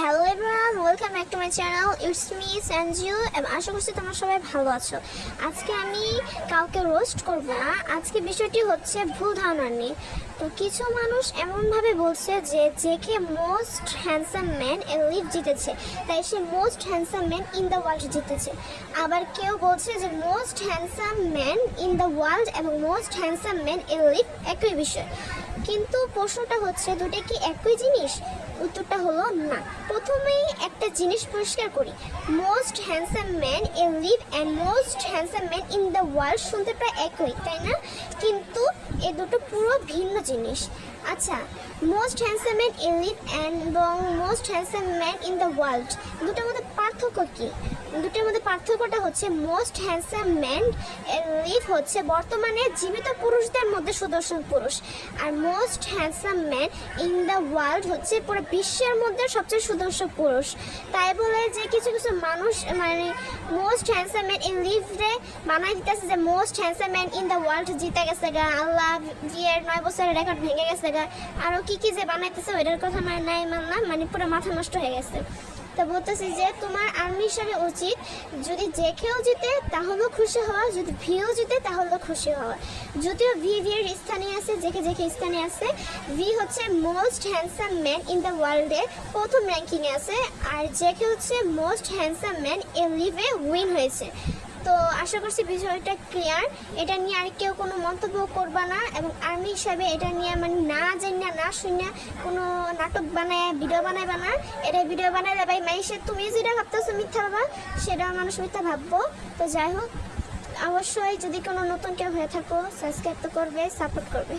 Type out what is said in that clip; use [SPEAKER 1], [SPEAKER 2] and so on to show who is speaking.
[SPEAKER 1] Hello everyone, welcome back to my channel. It's me Sanju. আশা করছি তোমরা সবাই ভালো আছো। আজকে আমি কাউকে রোস্ট করব না। আজকে বিষয়টি হচ্ছে ভুল ধারণা নিয়ে। তো কিছু মানুষ এমনভাবে বলছে যে JK most handsome man alive জিতেছে, তাই সে most handsome man in the world জিতেছে। আবার কেউ বলছে যে most handsome man in the world এবং most handsome man alive একই বিষয়। কিন্তু প্রশ্নটা হচ্ছে দুটো কি একই জিনিস? উত্তরটা হলো না। প্রথমেই একটা জিনিস পরিষ্কার করি, most handsome man alive and most handsome man in the world শুনতে প্রায় একই, তাই না? কিন্তু এ দুটো পুরো ভিন্ন জিনিস। আচ্ছা, most handsome man alive এবং most handsome man in the world দুটোর মধ্যে পার্থক্য কী? দুটোর মধ্যে পার্থক্যটা হচ্ছে most handsome man alive হচ্ছে বর্তমানে জীবিত পুরুষদের মধ্যে সুদর্শন পুরুষ, আর most handsome man in the world হচ্ছে পুরো বিশ্বের মধ্যে সবচেয়ে সুদর্শন পুরুষ। তাই বলে যে কিছু কিছু মানুষ মানে মোস্ট হ্যান্ডসাম ম্যান ইন লিভরে বানাই দিতেছে যে most handsome man in the world জিতে গেছে গা, আল্লাহ বিয়ের 9 বছরের রেকর্ড ভেঙে গেছে গা, আরও কী কী যে বানাইতেছে ওইটার কথা মানে নাই মানলাম, মানে পুরো মাথা নষ্ট হয়ে গেছে। তো বলতেছি যে তোমার আর্মি হিসাবে উচিত যদি যে কেউ জিতে তাহলেও খুশি হওয়া, যদি ভিও জিতে তাহলেও খুশি হওয়া। যদিও ভির স্থানে আছে, জেকে স্থানে আছে। ভি হচ্ছে most handsome man in the ওয়ার্ল্ডে প্রথম র্যাঙ্কিংয়ে আছে, আর জেকে হচ্ছে মোস্ট হ্যান্ডসাম ম্যান এ লিভে উইন হয়েছে। তো আশা করছি বিষয়টা ক্লিয়ার। এটা নিয়ে আর কেউ কোনো মন্তব্য করবা না, এবং আর্মি হিসাবে এটা নিয়ে মানে না জানি না শুনে কোনো নাটক বানায় ভিডিও বানাইবা না। এটা ভিডিও বানাইলে ভাই মাইসে তুমি যেটা ভাবতেছো মিথ্যা ভাবা, সেটা মানুষ মিথ্যা ভাববো। তো যাই হোক, অবশ্যই যদি কোনো নতুন কেউ হয়ে থাকো সাবস্ক্রাইব তো করবে, সাপোর্ট করবে।